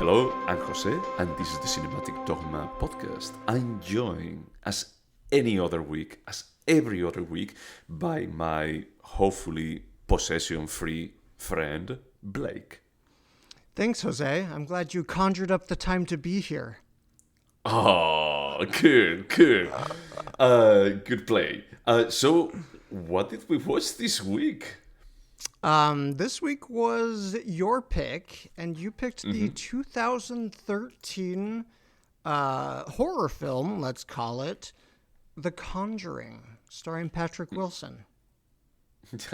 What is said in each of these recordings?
Hello, I'm Jose, and this is the Cinematic Dogma podcast. I'm joined, as any other week, as every other week, by my hopefully possession-free friend, Blake. Thanks, Jose. I'm glad you conjured up the time to be here. Oh, good. Good play. So, what did we watch this week? This week was your pick, and you picked the 2013 horror film, let's call it, The Conjuring, starring Patrick Wilson.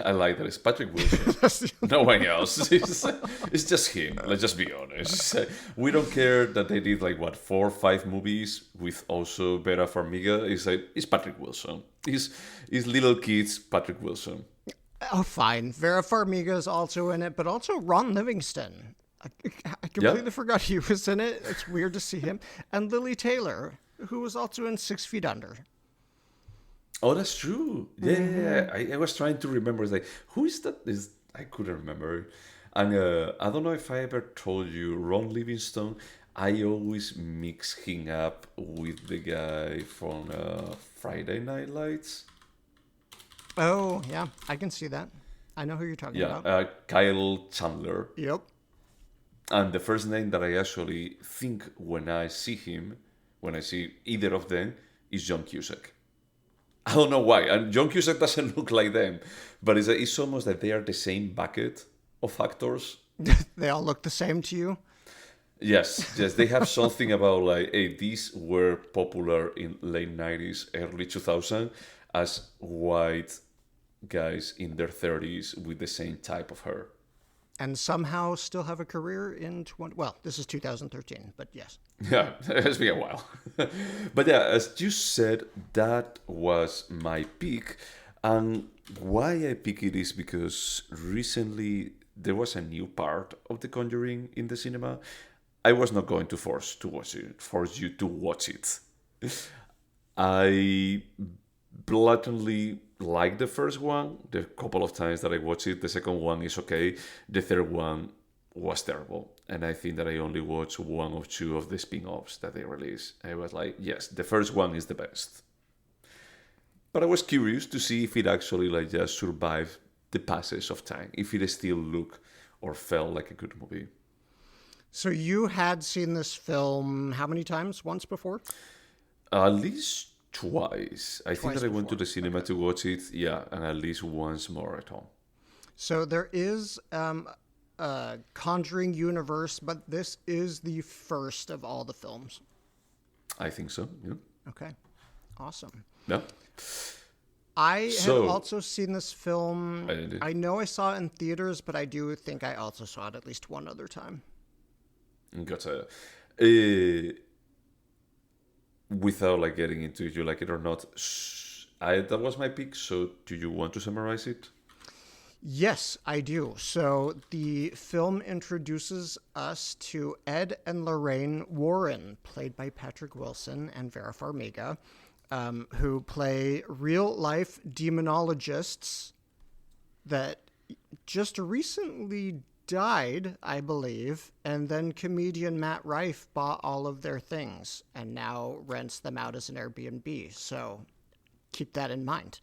I like that. It's Patrick Wilson. No one else. It's just him. Let's just be honest. We don't care that they did 4 or 5 movies with also Vera Farmiga. It's Patrick Wilson. He's little kids Patrick Wilson. Oh, fine. Vera Farmiga is also in it, but also Ron Livingston. I completely forgot he was in it. It's weird to see him. And Lily Taylor, who was also in 6 Feet Under. Oh, that's true. Yeah. I was trying to remember. Who is that? I couldn't remember. And I don't know if I ever told you, Ron Livingston, I always mix him up with the guy from Friday Night Lights. Oh, yeah. I can see that. I know who you're talking about. Yeah, Kyle Chandler. Yep. And the first name that I actually think when I see either of them, is John Cusack. I don't know why. And John Cusack doesn't look like them, but it's almost that they are the same bucket of actors. They all look the same to you? Yes. They have something about hey, these were popular in late 90s, early 2000 as white guys in their 30s with the same type of hair. And somehow still have a career in this is 2013, but yes. Yeah, it's been a while. But yeah, as you said, that was my pick. And why I pick it is because recently there was a new part of The Conjuring in the cinema. I was not going to force you to watch it. I blatantly like the first one. The couple of times that I watched it, the second one is okay. The third one was terrible. And I think that I only watched 1 or 2 of the spin-offs that they released. I was like, yes, the first one is the best. But I was curious to see if it actually just survived the passage of time, if it still looked or felt like a good movie. So you had seen this film how many times? Once before? At least twice. I think that I went to before. the cinema to watch it, and at least once more at home. So there is a Conjuring universe, but this is the first of all the films. I think so, yeah. Okay, awesome. Yeah. I have also seen this film. I know I saw it in theaters, but I do think I also saw it at least one other time. Gotcha. Without getting into if you like it or not, that was my pick. So, do you want to summarize it? Yes, I do. So the film introduces us to Ed and Lorraine Warren, played by Patrick Wilson and Vera Farmiga, who play real-life demonologists that just recently died, I believe, and then comedian Matt Rife bought all of their things and now rents them out as an Airbnb. So keep that in mind.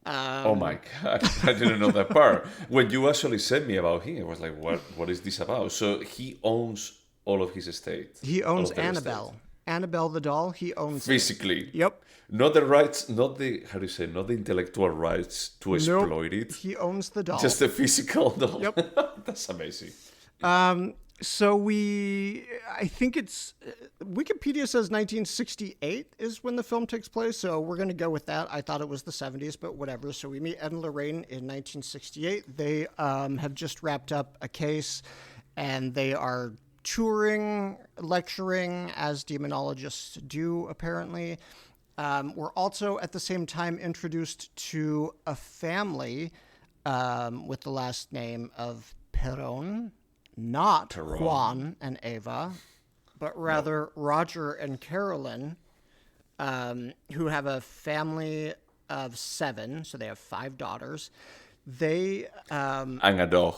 Oh my God, I didn't know that part. When you actually said me about him, I was like, what is this about? So he owns all of his estate. He owns Annabelle. Estate. Annabelle the doll, he owns physically. It. Yep. Not the rights, not the intellectual rights to exploit it. He owns the doll. Just the physical doll. Yep. That's amazing. So I think it's, Wikipedia says 1968 is when the film takes place, so we're going to go with that. I thought it was the 70s, but whatever. So we meet Ed and Lorraine in 1968. They have just wrapped up a case, and they are touring, lecturing, as demonologists do, apparently. We're also, at the same time, introduced to a family with the last name of Perron. Not Juan and Ava, but rather Roger and Carolyn, who have a family of 7, so they have 5 daughters. They and a dog,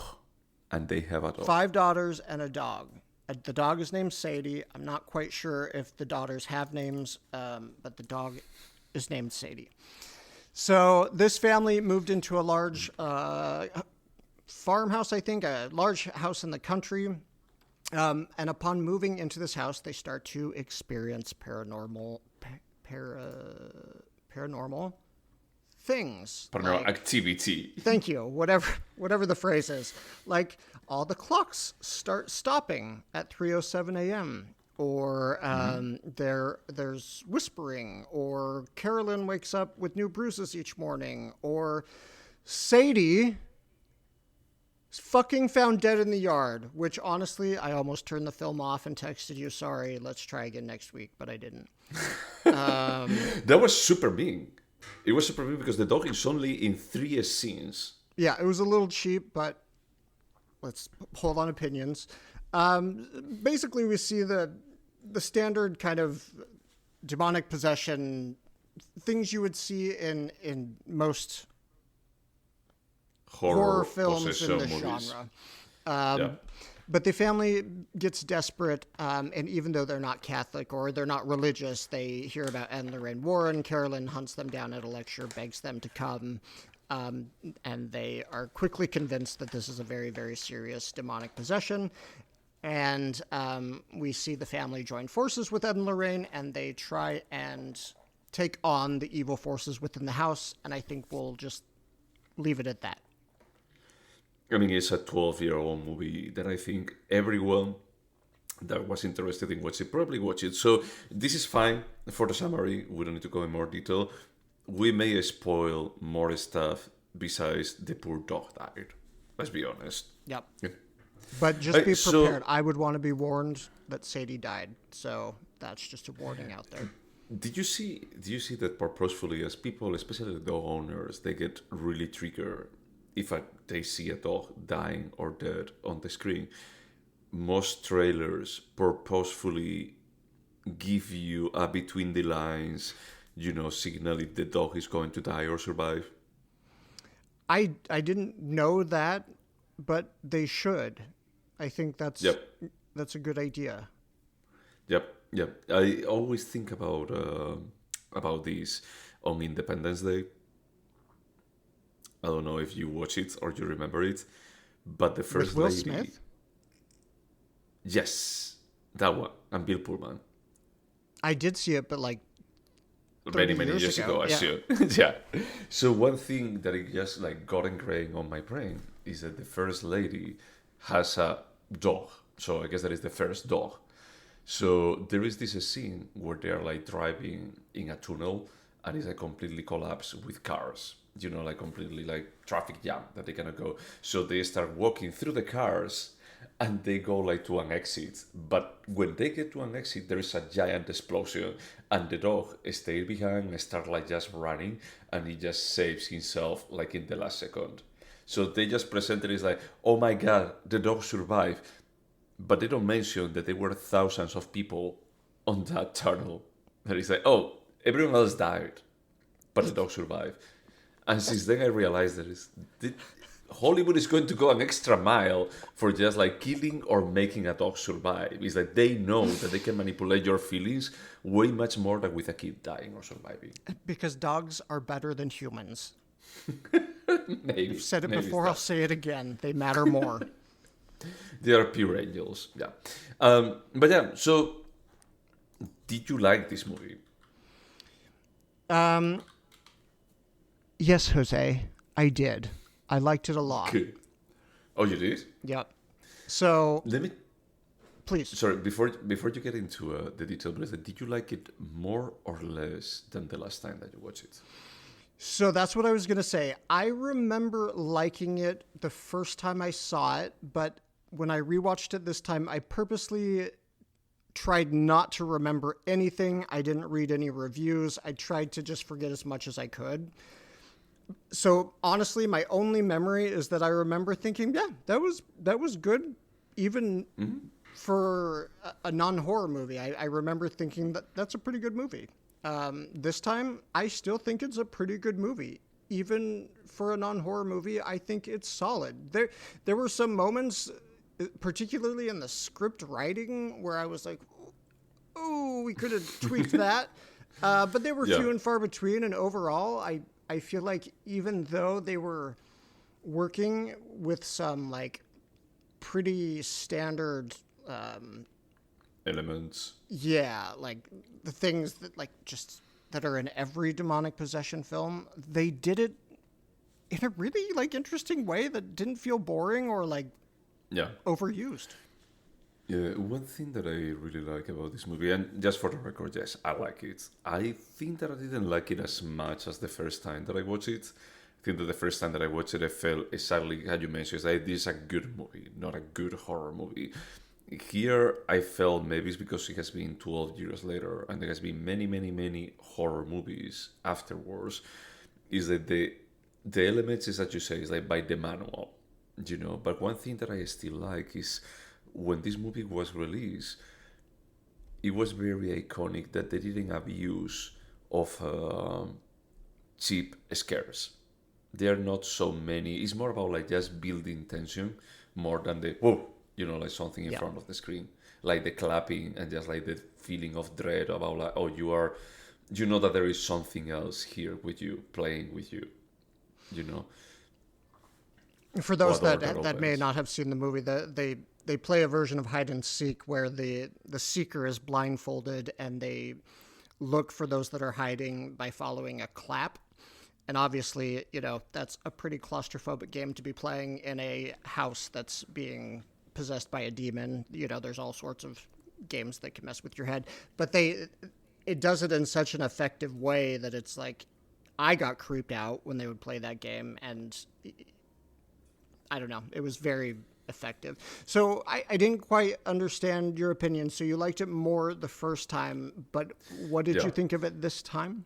and they have a dog. 5 daughters and a dog. The dog is named Sadie. I'm not quite sure if the daughters have names, but the dog is named Sadie. So this family moved into a large farmhouse, I think, a large house in the country. And upon moving into this house, they start to experience paranormal things. Paranormal activity. Thank you. Whatever the phrase is. Like all the clocks start stopping at 3:07 a.m. Or there's whispering, or Carolyn wakes up with new bruises each morning, or Sadie is fucking found dead in the yard, which honestly, I almost turned the film off and texted you, sorry, let's try again next week, but I didn't. That was super mean. It was super mean because the dog is only in 3 scenes. Yeah, it was a little cheap, but let's hold on opinions. Basically, we see the standard kind of demonic possession things you would see in most horror films in this movies. genre. But the family gets desperate, and even though they're not Catholic or they're not religious, they hear about Ed and Lorraine Warren. Carolyn hunts them down at a lecture, begs them to come, and they are quickly convinced that this is a very, very serious demonic possession. And we see the family join forces with Ed and Lorraine, and they try and take on the evil forces within the house, and I think we'll just leave it at that. I mean, it's a 12-year-old movie that I think everyone that was interested in watching probably watch it. So this is fine for the summary. We don't need to go in more detail. We may spoil more stuff besides the poor dog died. Let's be honest. Yep. Yeah. But just be prepared. So, I would want to be warned that Sadie died. So that's just a warning out there. Did you see that purposefully, as people, especially the dog owners, they get really triggered if they see a dog dying or dead on the screen? Most trailers purposefully give you a between the lines, signal if the dog is going to die or survive. I didn't know that, but they should. I think that's a good idea. Yep. I always think about this on Independence Day. I don't know if you watch it or you remember it, but the first With Will lady. Smith? Yes, that one, and Bill Pullman. I did see it, but like Many years ago, I yeah. assume. Yeah. So one thing that it just got ingrained on my brain is that the first lady has a dog. So I guess that is the first dog. So there is this scene where they're driving in a tunnel and it's completely collapsed with cars. Completely traffic jam that they cannot go. So they start walking through the cars and they go to an exit. But when they get to an exit, there is a giant explosion and the dog stays behind and start just running, and he just saves himself in the last second. So they just presented it as oh my God, the dog survived. But they don't mention that there were thousands of people on that tunnel. That is oh, everyone else died, but the dog survived. And since then I realized that Hollywood is going to go an extra mile for just killing or making a dog survive. It's they know that they can manipulate your feelings way much more than with a kid dying or surviving. Because dogs are better than humans. Maybe. I've said it before, I'll say it again. They matter more. They are pure angels, yeah. But yeah, so did you like this movie? Yes, Jose, I did. I liked it a lot. Good. Oh, you did? Yep. So Let me. please. Sorry, before you get into the detail, did you like it more or less than the last time that you watched it? So that's what I was going to say. I remember liking it the first time I saw it, but when I rewatched it this time, I purposely tried not to remember anything. I didn't read any reviews. I tried to just forget as much as I could. So honestly, my only memory is that I remember thinking, yeah, that was good, even for a non-horror movie. I remember thinking that's a pretty good movie. This time, I still think it's a pretty good movie. Even for a non-horror movie, I think it's solid. There were some moments particularly in the script writing, where I was like, "Oh, we could have tweaked that." But they were few and far between, and overall, I feel like even though they were working with some like pretty standard elements. Yeah, like the things that like just that are in every demonic possession film, they did it in a really like interesting way that didn't feel boring or like overused. Yeah, one thing that I really like about this movie, and just for the record, yes, I like it. I think that I didn't like it as much as the first time that I watched it. I think that the first time that I watched it, I felt exactly how you mentioned, that this is a good movie, not a good horror movie. Here, I felt maybe it's because it has been 12 years later, and there has been many, many, many horror movies afterwards, is that the elements is that you say is like by the manual, But one thing that I still like is when this movie was released, it was very iconic that they didn't abuse of cheap scares. There are not so many. It's more about like just building tension more than the whoa, like something in front of the screen, like the clapping and just like the feeling of dread about like, oh, you know that there is something else here with you, playing with you, For those that may not have seen the movie, they play a version of hide and seek where the seeker is blindfolded and they look for those that are hiding by following a clap. And obviously, that's a pretty claustrophobic game to be playing in a house that's being possessed by a demon. There's all sorts of games that can mess with your head. But it does it in such an effective way that it's like, I got creeped out when they would play that game. And I don't know, it was very effective. So I didn't quite understand your opinion. So you liked it more the first time, but what did you think of it this time?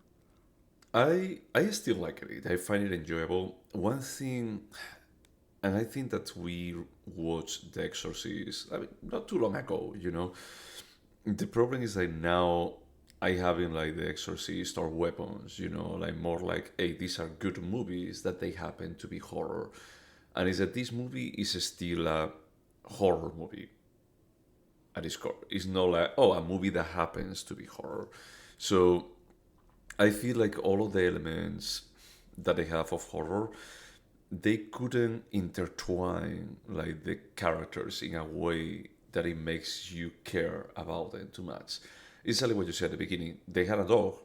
I still like it. I find it enjoyable. One thing, and I think that we watched The Exorcist, not too long ago, The problem is that now I haven't like The Exorcist or Weapons, like more like, hey, these are good movies that they happen to be horror. And it's that this movie is still a horror movie at its core. It's not like, oh, a movie that happens to be horror. So I feel like all of the elements that they have of horror, they couldn't intertwine like the characters in a way that it makes you care about them too much. It's exactly what you said at the beginning. They had a dog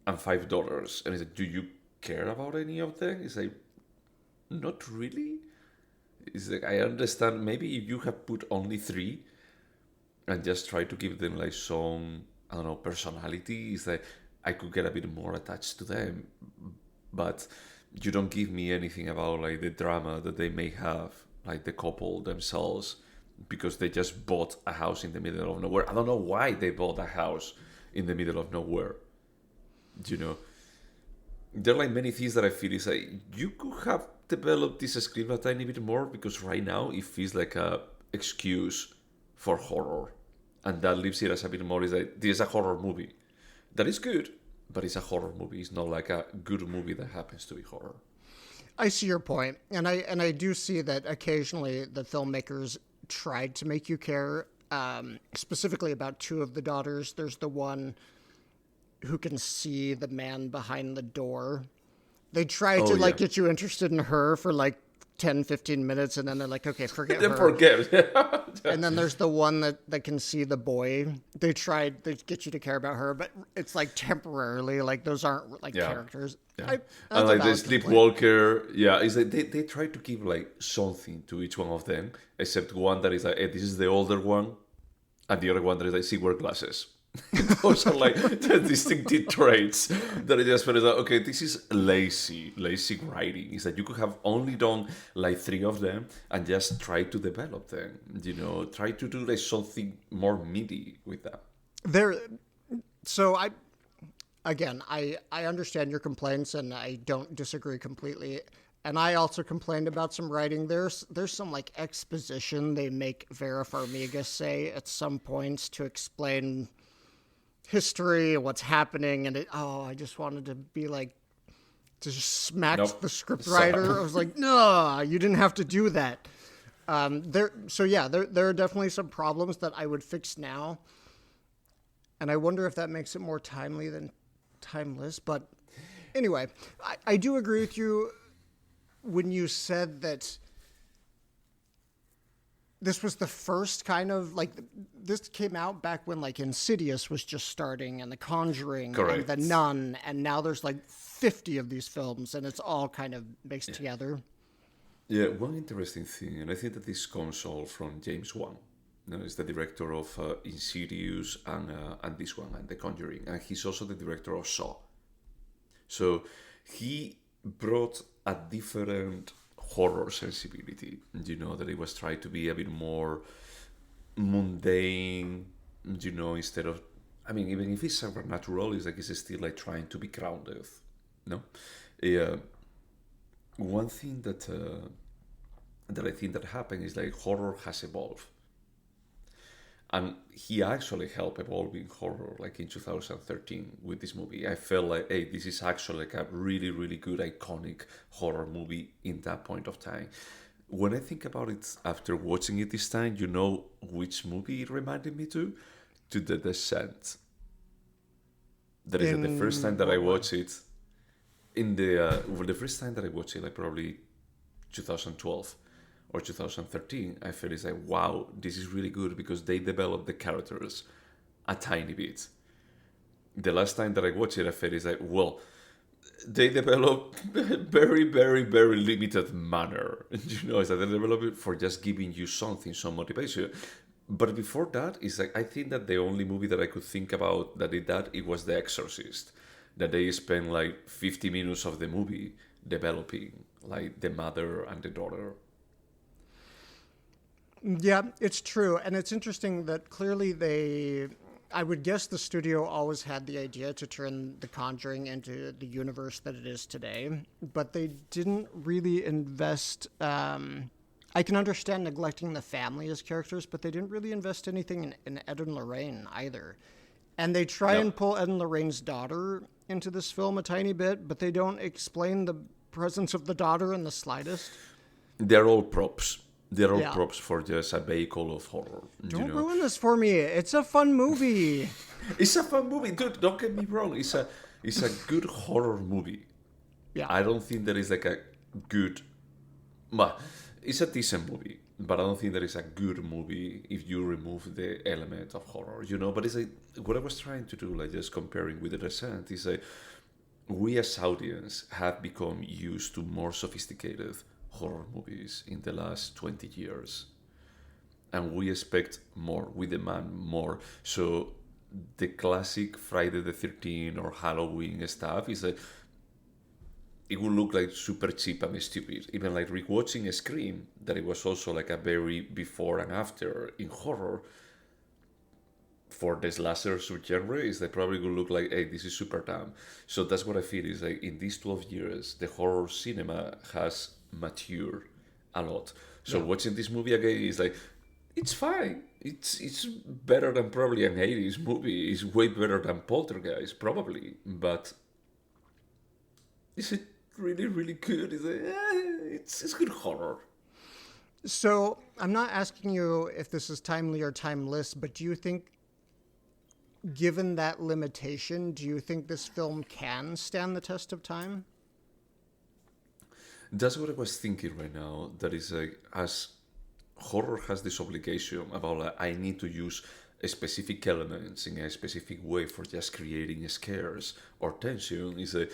and $5, and it's like, do you care about any of them? It's like, not really. It's like, I understand maybe if you have put only 3 and just try to give them like some, I don't know, personality, it's like I could get a bit more attached to them. But you don't give me anything about like the drama that they may have, like the couple themselves, because they just bought a house in the middle of nowhere. I don't know why they bought a house in the middle of nowhere. There are like many things that I feel is like you could have developed this script a tiny bit more, because right now it feels like a excuse for horror, and that leaves it as a bit more is like, this is a horror movie that is good, but it's a horror movie. It's not like a good movie that happens to be horror. I see your point, and I do see that occasionally the filmmakers tried to make you care, specifically about 2 of the daughters. There's the one who can see the man behind the door. They try to get you interested in her for like 10, 15 minutes, and then they're like, okay, forget her. Forget. And then there's the one that can see the boy. They get you to care about her, but it's like temporarily. Like those aren't like characters. Yeah. And like the sleepwalker, it's like they try to give like something to each one of them, except one that is like, hey, this is the older one, and the other one that is like, she wears glasses. Those are like the distinctive traits that I just felt like, okay, this is lazy writing. Is that you could have only done like 3 of them and just try to develop them, try to do like something more meaty with that. So I understand your complaints and I don't disagree completely. And I also complained about some writing. There's some like exposition they make Vera Farmiga say at some points to explain history and what's happening, and I just wanted to be like, to just smack the script writer. I was like, no, you didn't have to do that. There are definitely some problems that I would fix now, and I wonder if that makes it more timely than timeless. But anyway, I do agree with you when you said that this was the first kind of like this came out back when like Insidious was just starting and The Conjuring Correct. and The Nun, and now there's like 50 of these films, and it's all kind of mixed together. Yeah, one interesting thing, and I think that this comes all from James Wan. You know, he's the director of Insidious and this one, and The Conjuring. And he's also the director of Saw. So he brought a different horror sensibility, that it was trying to be a bit more mundane, instead of, I mean, even if it's supernatural, it's like it's still like trying to be grounded, no? Yeah. One thing that I think that happened is like horror has evolved, and he actually helped evolving horror like in 2013 with this movie. I felt like, hey, this is actually like a really, really good iconic horror movie in that point of time. When I think about it after watching it this time, you know which movie it reminded me to The Descent. That is the first time that I watched it. The first time that I watched it, like probably 2012 or 2013, I felt it's like, wow, this is really good because they developed the characters a tiny bit. The last time that I watched it, I felt it's like, well, they developed very, very, very limited manner. It's like they develop it for just giving you something, some motivation. But before that, it's like I think that the only movie that I could think about that did that, it was The Exorcist. That they spent like 50 minutes of the movie developing like the mother and the daughter. Yeah, it's true. And it's interesting that clearly I would guess the studio always had the idea to turn The Conjuring into the universe that it is today, but they didn't really invest. I can understand neglecting the family as characters, but they didn't really invest anything in Ed and Lorraine either. And they try and pull Ed and Lorraine's daughter into this film a tiny bit, but they don't explain the presence of the daughter in the slightest. They're all props. They're all props for just a vehicle of horror. Don't ruin this for me. It's a fun movie. It's a fun movie, dude. Don't get me wrong. It's a good horror movie. Yeah. I don't think there is like a good. Well, it's a decent movie, but I don't think there is a good movie if you remove the element of horror. But it's like what I was trying to do, like just comparing with The Descent, is like we as audience have become used to more sophisticated horror movies in the last 20 years, and we expect more, we demand more. So the classic Friday the 13th or Halloween stuff is like it would look like super cheap and stupid. Even like rewatching Scream, that it was also like a very before and after in horror for the slasher subgenre, is they probably would look like, hey, this is super dumb. So that's what I feel is like in these 12 years, the horror cinema has matured a lot. So watching this movie again is like, it's fine. It's better than probably an 80s movie. It's way better than Poltergeist, probably. But is it really, really good? Is it? It's good horror. So I'm not asking you if this is timely or timeless, but do you think, given that limitation, do you think this film can stand the test of time? That's what I was thinking right now. That is like, as horror has this obligation about like, I need to use specific elements in a specific way for just creating scares or tension. Is a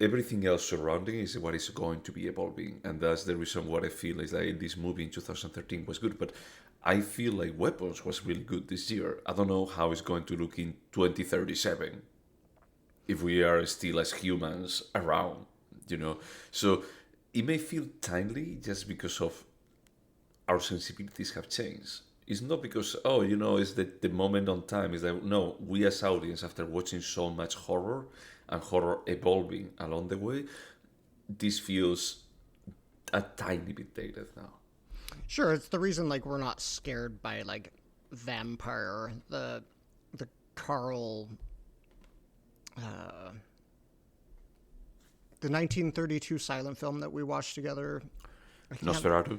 everything else surrounding is what is going to be evolving, and that's the reason what I feel is that this movie in 2013 was good. But I feel like Weapons was really good this year. I don't know how it's going to look in 2037 if we are still as humans around. So it may feel timely just because of our sensibilities have changed. It's not because, it's the moment on time. Is that, no, we as audience, after watching so much horror and horror evolving along the way, this feels a tiny bit dated now. Sure, it's the reason like we're not scared by like Vampire, the Carl, the 1932 silent film that we watched together. Nosferatu?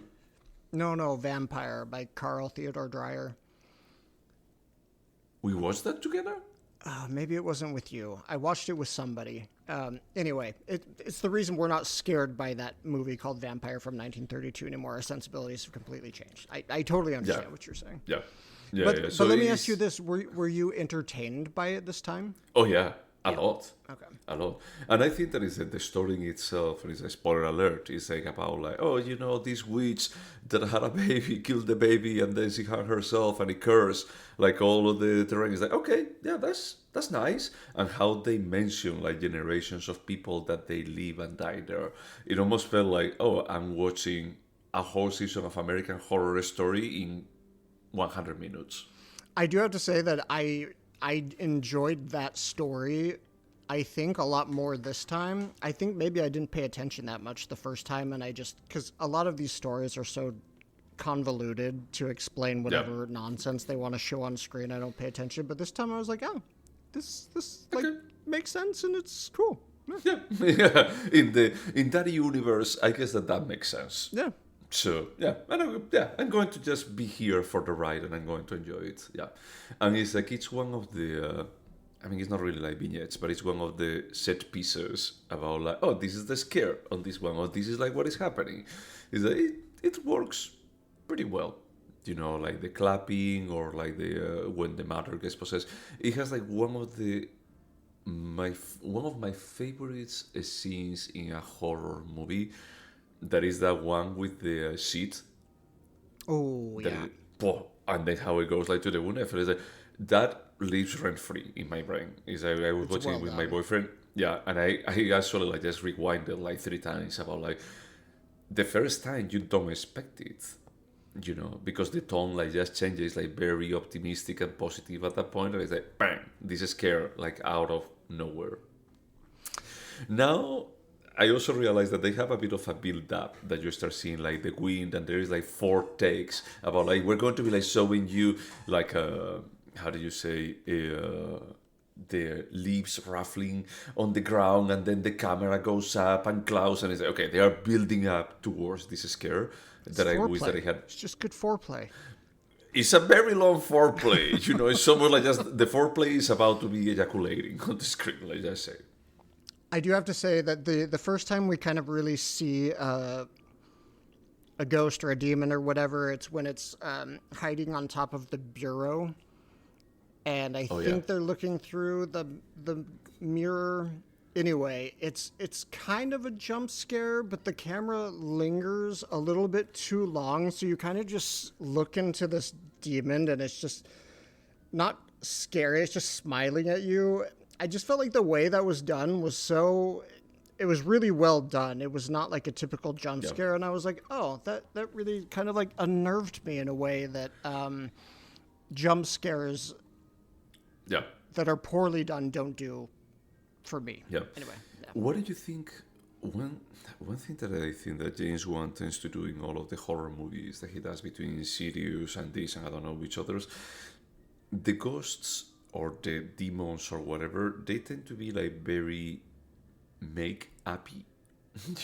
No, Vampire by Carl Theodor Dreyer. We watched that together? Maybe it wasn't with you. I watched it with somebody. Anyway, it's the reason we're not scared by that movie called Vampire from 1932 anymore. Our sensibilities have completely changed. I totally understand what you're saying. Yeah. But So let me ask you this. Were you entertained by it this time? Oh, yeah. A lot. Okay. A lot. And I think that is that the story in itself, and it's a spoiler alert, is like about like, oh, this witch that had a baby, killed the baby, and then she hung herself and it cursed like all of the terrain. Is like, okay, yeah, that's nice. And how they mention like generations of people that they live and die there. It almost felt like, oh, I'm watching a whole season of American Horror Story in 100 minutes. I do have to say that I enjoyed that story, I think, a lot more this time. I think maybe I didn't pay attention that much the first time, and because a lot of these stories are so convoluted to explain whatever nonsense they want to show on screen. I don't pay attention, but this time I was like, oh, this like makes sense and it's cool. Yeah. In that universe, I guess that makes sense. Yeah. So I'm going to just be here for the ride, and I'm going to enjoy it. Yeah, and it's like it's one of the, it's not really like vignettes, but it's one of the set pieces about like, oh, this is the scare on this one, or this is like what is happening. Is that it works pretty well, like the clapping or like the when the mother gets possessed. It has like one of my favorite scenes in a horror movie. That is that one with the sheet. Oh, yeah. And then how it goes like to the wound. That lives rent free in my brain. Is I was watching it with my boyfriend. Yeah, and I actually like just rewinded like 3 times about like the first time you don't expect it, because the tone like just changes like very optimistic and positive at that point, and it's like bang, this is scare like out of nowhere. Now I also realized that they have a bit of a build up that you start seeing like the wind, and there is like 4 takes about like we're going to be like showing you like how do you say the leaves ruffling on the ground, and then the camera goes up and clouds, and it's like, okay, they are building up towards this scare that I wish that I had. It's just good foreplay. It's a very long foreplay, it's somewhere like just the foreplay is about to be ejaculating on the screen, like I say. I do have to say that the first time we kind of really see a ghost or a demon or whatever, it's when it's hiding on top of the bureau, and I think they're looking through the mirror. Anyway, it's kind of a jump scare, but the camera lingers a little bit too long, so you kind of just look into this demon, and it's just not scary. It's just smiling at you. I just felt like the way that was done was it was really well done. It was not like a typical jump scare, and I was like, oh, that really kind of like unnerved me in a way that jump scares that are poorly done don't do for me. Yeah. Anyway. Yeah. What did you think? One thing that I think that James Wan tends to do in all of the horror movies that he does between Sirius and this and I don't know which others, the ghosts or the demons or whatever, they tend to be like very make-uppy.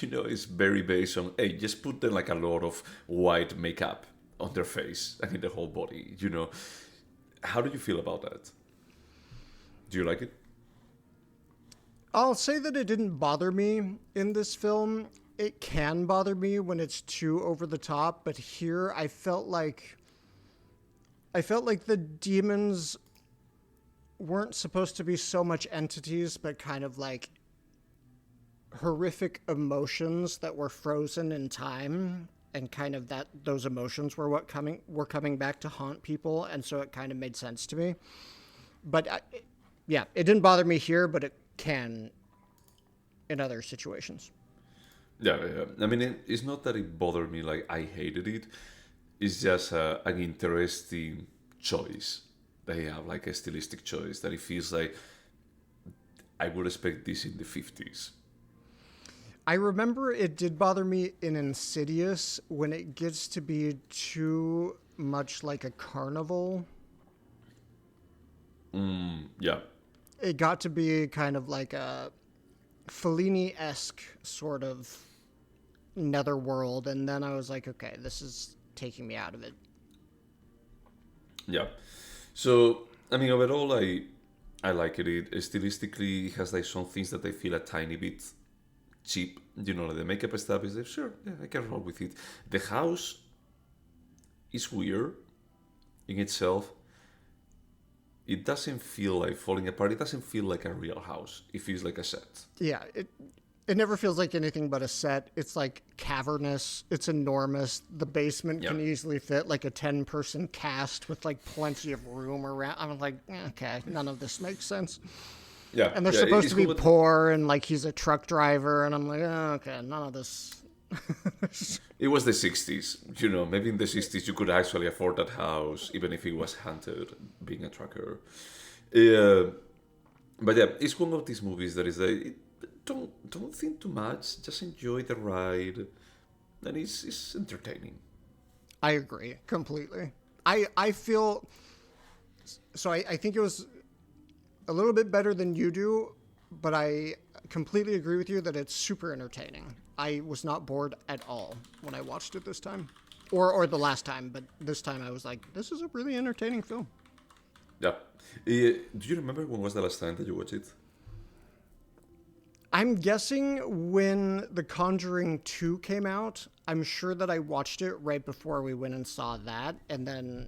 It's very based on, hey, just put them like a lot of white makeup on their face and in the whole body, How do you feel about that? Do you like it? I'll say that it didn't bother me in this film. It can bother me when it's too over the top, but here I felt like the demons weren't supposed to be so much entities, but kind of like horrific emotions that were frozen in time, and kind of that those emotions were were coming back to haunt people, and so it kind of made sense to me. But it didn't bother me here, but it can in other situations. Yeah. I mean, it's not that it bothered me like I hated it. It's just an interesting choice. They have like a stylistic choice that it feels like I would expect this in the 50s. I remember it did bother me in Insidious when it gets to be too much like a carnival. Yeah. It got to be kind of like a Fellini-esque sort of netherworld, and then I was like, okay, this is taking me out of it. Yeah. So, I mean, overall, I like it. It stylistically has like some things that I feel a tiny bit cheap. You know, like the makeup stuff is like, sure, yeah, I can roll with it. The house is weird in itself. It doesn't feel like falling apart. It doesn't feel like a real house. It feels like a set. Yeah, it never feels like anything but a set. It's like cavernous. It's enormous. The basement can easily fit like a 10-person cast with like plenty of room around. I'm like, okay, none of this makes sense. Yeah. And they're supposed to be poor, and like he's a truck driver, and I'm like, okay, none of this. It was the 60s. You know, maybe in the 60s you could actually afford that house, even if it was haunted, being a trucker. But yeah, it's one of these movies that is like, don't think too much, just enjoy the ride, and it's entertaining. I agree completely. I feel so. I think it was a little bit better than you do, but I completely agree with you that it's super entertaining. I was not bored at all when I watched it this time, or the last time, but this time I was like, this is a really entertaining film. Yeah. Do you remember when was the last time that you watched it? I'm guessing when The Conjuring 2 came out. I'm sure that I watched it right before we went and saw that, and then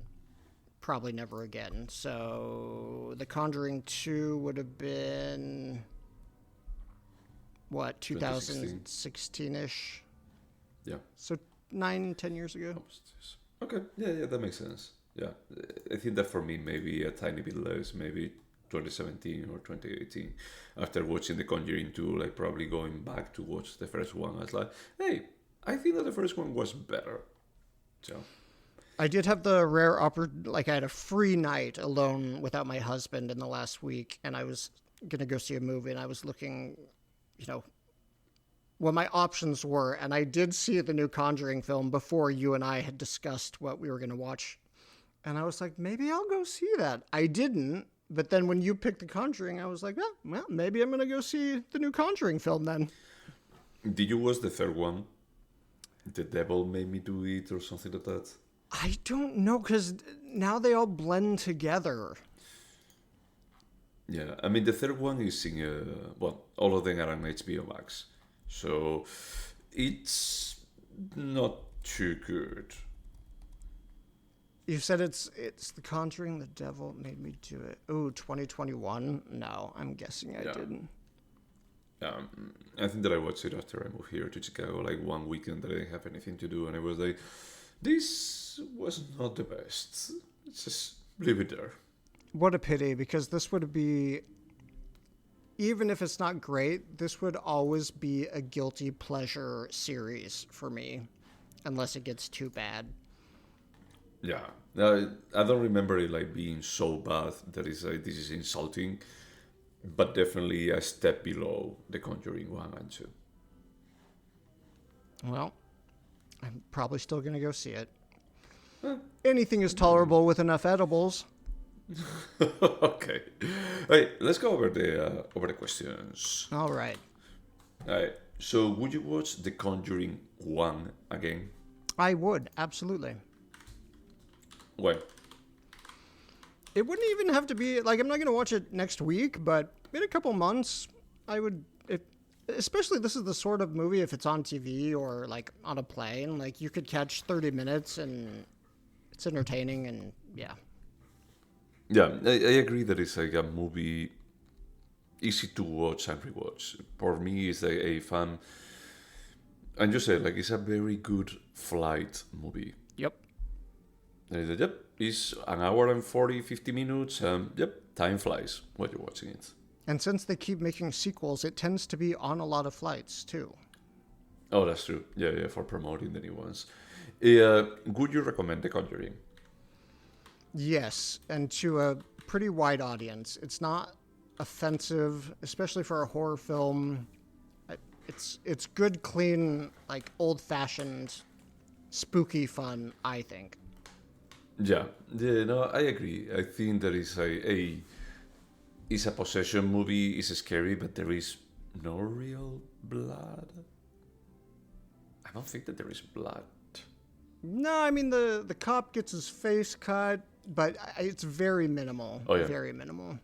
probably never again. So The Conjuring 2 would have been, what, 2016-ish? Yeah. So 9-10 years ago. Okay. Yeah, that makes sense. Yeah. I think that for me, maybe a tiny bit less, maybe 2017 or 2018. After watching The Conjuring 2, like probably going back to watch the first one, I was like, hey, I think that the first one was better. So I did have the rare like I had a free night alone without my husband in the last week, and I was going to go see a movie, and I was looking, what my options were, and I did see the new Conjuring film before you and I had discussed what we were going to watch. And I was like, maybe I'll go see that. I didn't. But then when you picked The Conjuring, I was like, oh, well, maybe I'm going to go see the new Conjuring film then. Did you watch the third one? The Devil Made Me Do It or something like that? I don't know, because now they all blend together. Yeah, I mean, the third one is in, all of them are on HBO Max. So it's not too good. You said it's The Conjuring, The Devil Made Me Do It. Ooh, 2021? No, I'm guessing I didn't. I think that I watched it after I moved here to Chicago, like one weekend that I didn't have anything to do, and I was like, this was not the best. Just leave it there. What a pity, because this would be, even if it's not great, this would always be a guilty pleasure series for me, unless it gets too bad. Yeah, I don't remember it like being so bad that it's like this is insulting, but definitely a step below The Conjuring 1 and 2. Well, I'm probably still going to go see it. Anything is tolerable with enough edibles. Okay. Hey, let's go over the questions. All right. All right. So, would you watch The Conjuring 1 again? I would, absolutely. When? It wouldn't even have to be, like, I'm not going to watch it next week, but in a couple months, I would, especially this is the sort of movie, if it's on TV or, like, on a plane, like, you could catch 30 minutes and it's entertaining and, yeah. Yeah, I agree that it's like a movie easy to watch and rewatch. For me, it's like a fun, and you said, like, it's a very good flight movie. Yep. And it's like, it's an hour and 50 minutes. Time flies while you're watching it. And since they keep making sequels, it tends to be on a lot of flights, too. Oh, that's true. Yeah, for promoting the new ones. Would you recommend The Conjuring? Yes, and to a pretty wide audience. It's not offensive, especially for a horror film. It's good, clean, like old-fashioned, spooky fun, I think. Yeah, no, I agree. I think that is it's a possession movie. It's scary, but there is no real blood. I don't think that there is blood. No, I mean the cop gets his face cut, but it's very minimal. Oh yeah, Very minimal.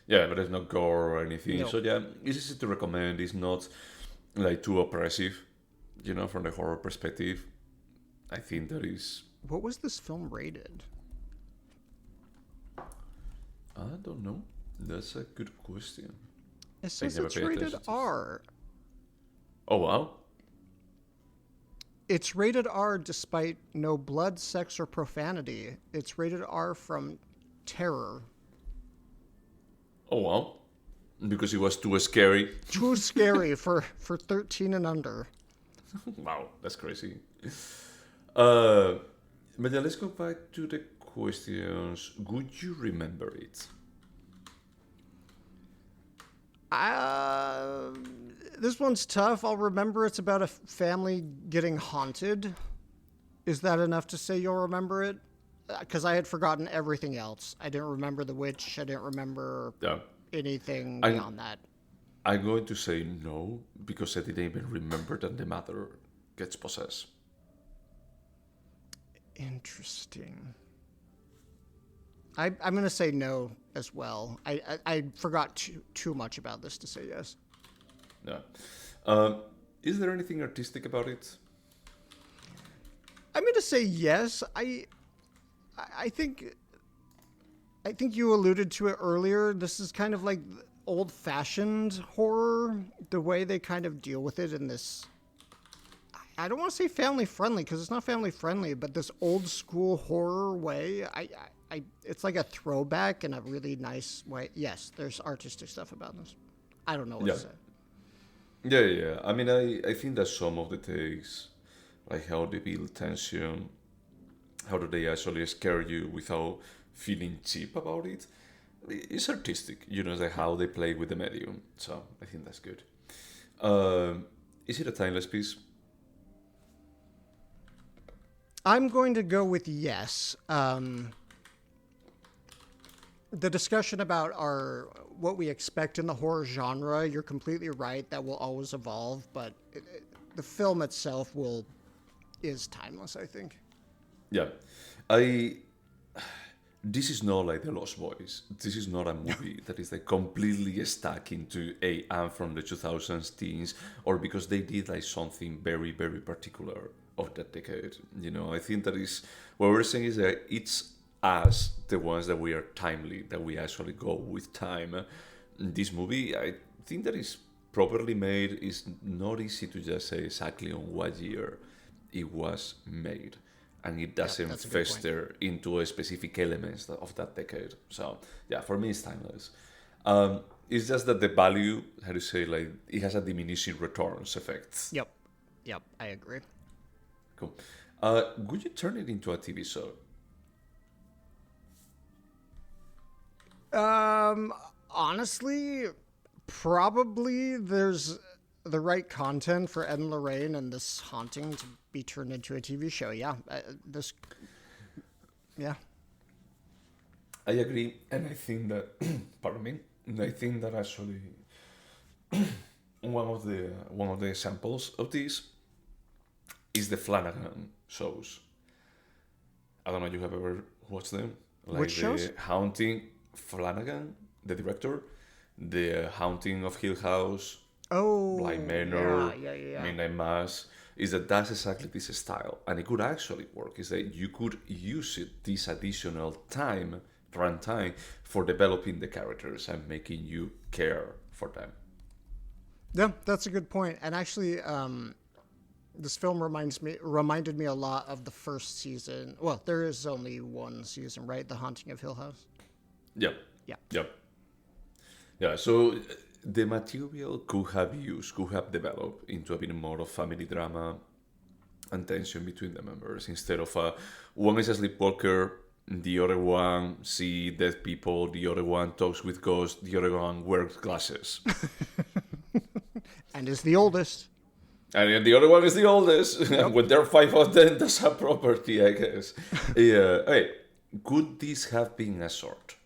yeah, but there's no gore or anything. No. So yeah, it's easy to recommend. It's not like too oppressive, from the horror perspective. I think that is. What was this film rated? I don't know. That's a good question. It says never it's paid rated attention to R. Oh wow. It's rated R despite no blood, sex, or profanity. It's rated R from terror. Oh wow. Because it was too scary. Too scary for 13 and under. Wow, that's crazy. But yeah, let's go back to the questions. Would you remember it? This one's tough. I'll remember it's about a family getting haunted. Is that enough to say you'll remember it? Because I had forgotten everything else. I didn't remember the witch. I didn't remember Yeah. anything beyond that. I'm going to say no because I didn't even remember that the mother gets possessed. Interesting. I'm going to say no as well. I forgot too much about this to say yes. Yeah. Is there anything artistic about it? I'm going to say yes. I think you alluded to it earlier. This is kind of like old-fashioned horror, the way they kind of deal with it in this. I don't want to say family-friendly because it's not family-friendly, but this old-school horror way. It's like a throwback in a really nice way. Yes, there's artistic stuff about this. I don't know what to say. Yeah. I mean, I think that some of the takes, like how they build tension, how do they actually scare you without feeling cheap about it, it's artistic, like how they play with the medium. So I think that's good. Is it a timeless piece? I'm going to go with yes. The discussion about what we expect in the horror genre, you're completely right. That will always evolve, but the film itself is timeless, I think. Yeah. This is not like The Lost Boys. This is not a movie that is like completely stuck into I'm from the 2000s teens, or because they did like something very, very particular of that decade. I think that is what we're saying is that it's us, the ones that we are timely, that we actually go with time. This movie, I think that is properly made. Is not easy to just say exactly on what year it was made. And it doesn't fester into a specific elements of that decade. So, yeah, for me, it's timeless. It's just that the value, how to say, like, it has a diminishing returns effect. Yep, I agree. Cool. Would you turn it into a TV show? Honestly, probably there's the right content for Ed and Lorraine and this haunting to be turned into a TV show. Yeah, yeah. I agree, and I think that, pardon me, I think that actually one of the examples of this is the Flanagan shows. I don't know if you have ever watched them. Like Which shows? Haunting, Flanagan, the director, the Haunting of Hill House. Oh, Blind Manor, yeah. Midnight Mass, is that's exactly this style, and it could actually work. Is that you could use this additional runtime, for developing the characters and making you care for them. Yeah, that's a good point. And actually, this film reminded me a lot of the first season. Well, there is only one season, right? The Haunting of Hill House. Yeah. So the material could have developed into a bit more of family drama and tension between the members, instead of one is a sleepwalker, the other one see dead people, the other one talks with ghosts, the other one wears glasses. And is the oldest. And the other one is the oldest. Yep. When there are 5 of them, that's a property, I guess. Hey, could this have been a sort?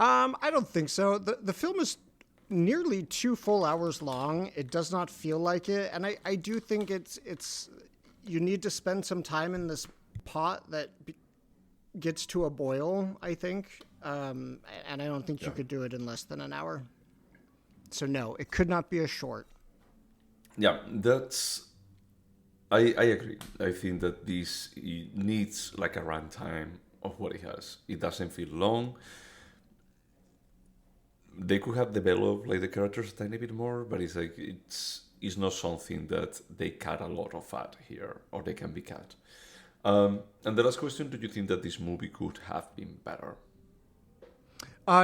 I don't think so. The film is nearly 2 full hours long. It does not feel like it, and I do think it's you need to spend some time in this pot that gets to a boil, I think. And I don't think you could do it in less than an hour. So no, it could not be a short. Yeah, I agree. I think that this it needs like a runtime of what it has. It doesn't feel long. They could have developed like the characters a tiny bit more, but it's like it's not something that they cut a lot of fat here, or they can be cut. And the last question: do you think that this movie could have been better?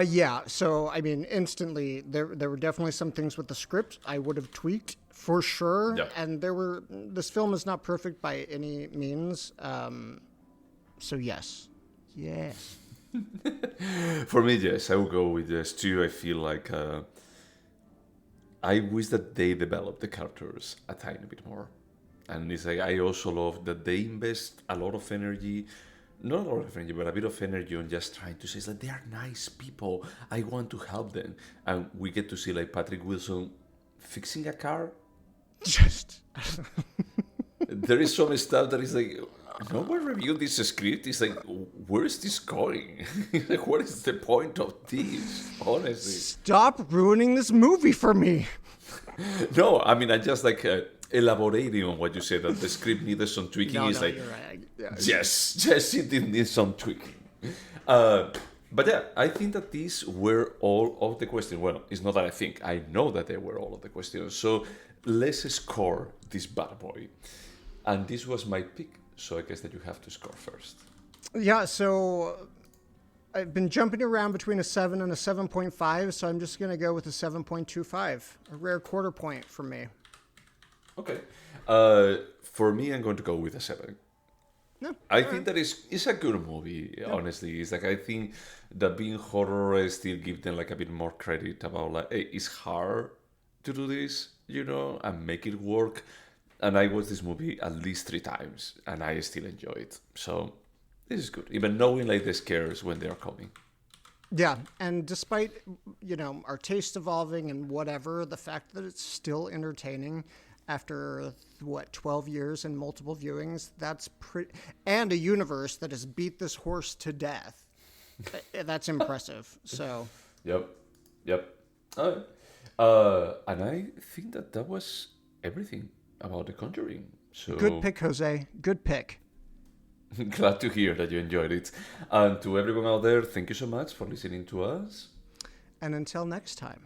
Yeah. So I mean, instantly there were definitely some things with the script I would have tweaked for sure. Yeah. And this film is not perfect by any means. So yes. For me, yes, I will go with yes too. I feel like I wish that they developed the characters a tiny bit more. And it's like I also love that they invest a lot of energy, not a lot of energy, but a bit of energy on just trying to say it's like they are nice people. I want to help them, and we get to see like Patrick Wilson fixing a car. Just. There is some stuff that is like no one reviewed this script. It's like where is this going? Like what is the point of this? Honestly, Stop ruining this movie for me. no. I mean, I just like. Elaborating on what you said that the script needed some tweaking is like you're right. yes it did need some tweaking but yeah, I think that these were all of the questions. Well, it's not that I know that they were all of the questions, so let's score this bad boy, and this was my pick, so I guess that you have to score first. Yeah, so I've been jumping around between a 7 and a 7.5, so I'm just going to go with a 7.25, a rare quarter point for me. Okay. For me, I'm going to go with a 7. No, I think that it's a good movie, honestly. It's like I think that being horror I still give them like a bit more credit about like hey, it's hard to do this, and make it work. And I watched this movie at least 3 times and I still enjoy it. So this is good. Even knowing like the scares when they are coming. Yeah, and despite, our taste evolving and whatever, the fact that it's still entertaining after 12 years and multiple viewings, that's pretty, and a universe that has beat this horse to death. That's impressive. So Yep. And I think that was everything about The Conjuring. So good pick, Jose. Good pick. glad to hear that you enjoyed it. And to everyone out there, thank you so much for listening to us. And until next time.